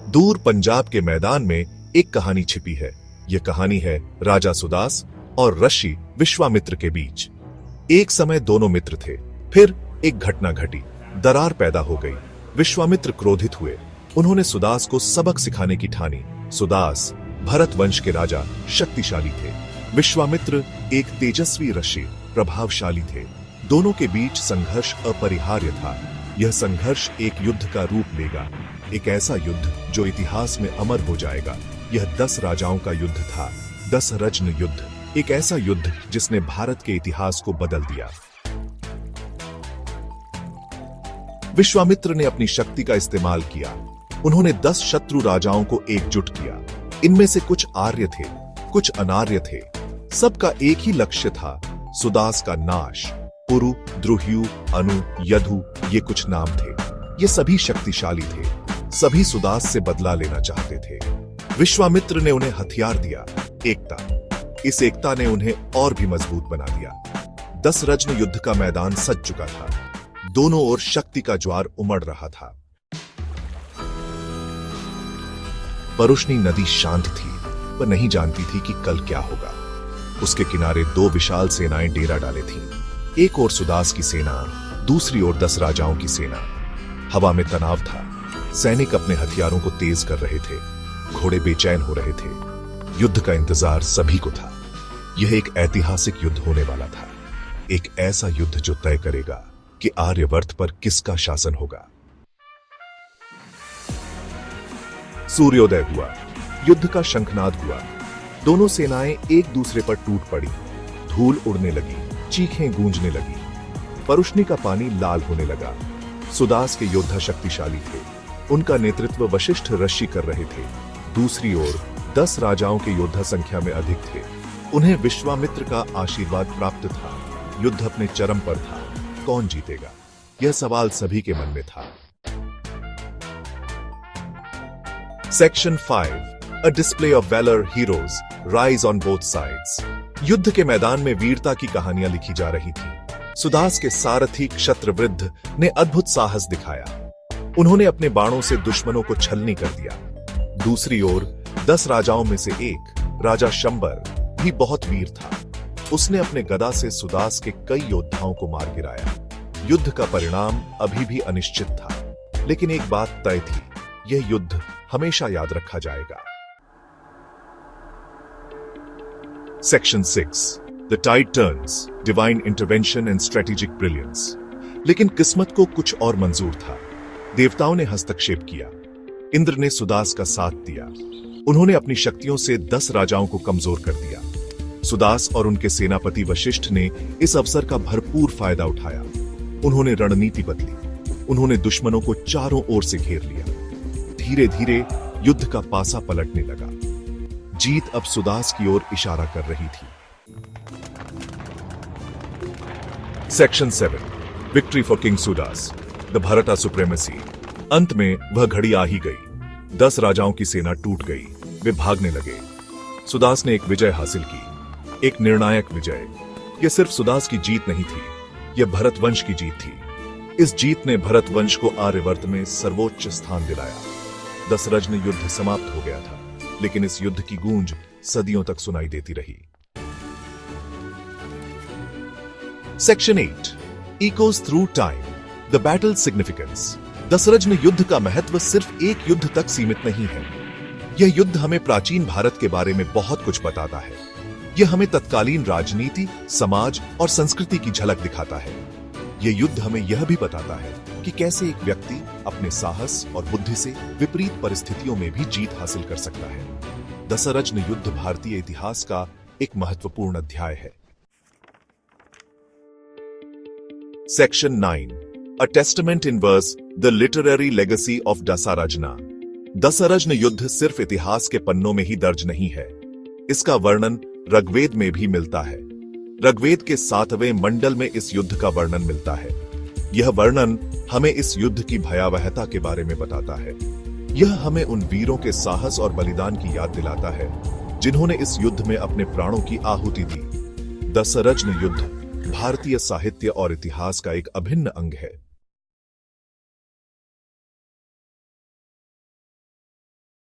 दूर पंजाब के मैदान में एक कहानी छिपी है। यह कहानी है राजा सुदास और ऋषि विश्वामित्र के बीच। एक समय दोनों मित्र थे, फिर एक घटना घटी, दरार पैदा हो गई। विश्वामित्र क्रोधित हुए। उन्होंने सुदास को सबक सिखाने की ठानी। सुदास भरत वंश के राजा शक्तिशाली थे। विश्वामित्र एक तेजस्वी ऋषि, प्रभावशाली थे। दोनों के बीच संघर्ष अपरिहार्य था। यह संघर्ष एक युद्ध का रूप लेगा, एक ऐसा युद्ध जो इतिहास में अमर हो जाएगा। यह 10 राजाओं का युद्ध था, 10 रत्न युद्ध, एक ऐसा युद्ध जिसने भारत के इतिहास को बदल दिया। विश्वामित्र ने अपनी शक्ति का इस्तेमाल किया। उन्होंने 10 शत्रु राजाओं को एकजुट किया। इनमें से कुछ आर्य थे, कुछ अनार्य थे। सबका एक ही लक्ष्य था, सुदास का नाश। पुरु, द्रुह्यु, अनु, यदु, ये कुछ नाम थे। ये सभी शक्तिशाली थे, सभी सुदास से बदला लेना चाहते थे। विश्वामित्र ने उन्हें हथियार दिया, एकता। इस एकता ने उन्हें और भी मजबूत बना दिया। 10 रत्न युद्ध का मैदान सज चुका था। दोनों ओर शक्ति का ज्वार उमड़ रहा था। परुष्णी नदी शांत थी, वह नहीं जानती थी कि कल क्या होगा। उसके किनारे 2 विशाल सेनाएं डेरा डाले थीं। एक ओर सुदास की सेना, दूसरी ओर 10 राजाओं की सेना। हवा में तनाव था। सैनिक अपने हथियारों को तेज कर रहे थे, घोड़े बेचैन हो रहे थे। युद्ध का इंतजार सभी को था। यह एक ऐतिहासिक युद्ध होने वाला था, एक ऐसा युद्ध जो तय करेगा कि आर्यवर्त पर किसका शासन होगा। सूर्योदय हुआ, युद्ध का शंखनाद हुआ। दोनों सेनाएं एक दूसरे पर टूट पड़ी। धूल उड़ने लगी, चीखें गूंजने लगी। परुष्णी का पानी लाल होने लगा। सुदास के योद्धा शक्तिशाली थे, उनका नेतृत्व वशिष्ठ ऋषि कर रहे थे। दूसरी ओर 10 राजाओं के योद्धा संख्या में अधिक थे। उन्हें विश्वामित्र का आशीर्वाद प्राप्त था। युद्ध अपने चरम पर था। कौन जीतेगा, यह सवाल सभी के मन में था। Section 5, A display of valor, heroes rise on both sides। युद्ध के मैदान में वीरता की कहानियां लिखी जा रही थी। सुदास के सारथी क्षत्रवृद्ध ने अद्भुत साहस दिखाया। उन्होंने अपने बाणों से दुश्मनों को छलनी कर दिया। दूसरी ओर 10 राजाओं में से एक राजा शंबर भी बहुत वीर था। उसने अपने गदा से सुदास के कई योद्धाओं को मार गिराया। युद्ध का परिणाम अभी भी अनिश्चित था, लेकिन एक बात तय थी, यह युद्ध हमेशा याद रखा जाएगा। Section 6, The tide turns, divine intervention and strategic brilliance। लेकिन किस्मत को कुछ और मंजूर था। देवताओं ने हस्तक्षेप किया। इंद्र ने सुदास का साथ दिया। उन्होंने अपनी शक्तियों से 10 राजाओं को कमजोर कर दिया। सुदास और उनके सेनापति वशिष्ठ ने इस अवसर का भरपूर फायदा उठाया। उन्होंने रणनीति बदली। उन्होंने दुश्मनों को चारों ओर से घेर लिया। धीरे धीरे युद्ध का पासा पलटने लगा। जीत अब सुदास की ओर इशारा कर रही थी। Section 7, victory for king Sudas, the भरता सुप्रेमेसी। अंत में वह घड़ी आ ही गई। 10 राजाओं की सेना टूट गई, वे भागने लगे। सुदास ने एक विजय हासिल की, एक निर्णायक विजय। यह सिर्फ सुदास की जीत नहीं थी, यह भरत वंश की जीत थी। इस जीत ने भरत वंश को आर्यवर्त में सर्वोच्च स्थान दिलाया। 10 रत्न युद्ध समाप्त हो गया था, लेकिन इस युद्ध की गूंज सदियों तक सुनाई देती रही। Section 8, Echoes through time, the battle's significance। 10 रत्न युद्ध का महत्व सिर्फ एक युद्ध तक सीमित नहीं है। यह युद्ध हमें प्राचीन भारत के बारे में बहुत कुछ बताता है। यह हमें तत्कालीन राजनीति, समाज और संस्कृति की झलक दिखाता है। यह युद्ध हमें यह भी बताता है कि कैसे एक व्यक्ति अपने साहस और बुद्धि से विपरीत परिस्थितियों में भी जीत हासिल कर सकता है। 10 रत्न युद्ध भारतीय इतिहास का एक महत्वपूर्ण अध्याय है। Section 9, A testament in verse, the literary legacy of दशरथना। 10 रत्न युद्ध सिर्फ इतिहास के पन्नों में ही दर्ज नहीं है, इसका वर्णन ऋग्वेद में भी मिलता है। ऋग्वेद के 7वें मंडल में इस युद्ध का वर्णन मिलता है। यह वर्णन हमें इस युद्ध की भयावहता के बारे में बताता है। यह हमें उन वीरों के साहस और बलिदान की याद दिलाता है जिन्होंने इस युद्ध में अपने प्राणों की आहुति दी। 10 रत्न युद्ध भारतीय साहित्य और इतिहास का एक अभिन्न अंग है।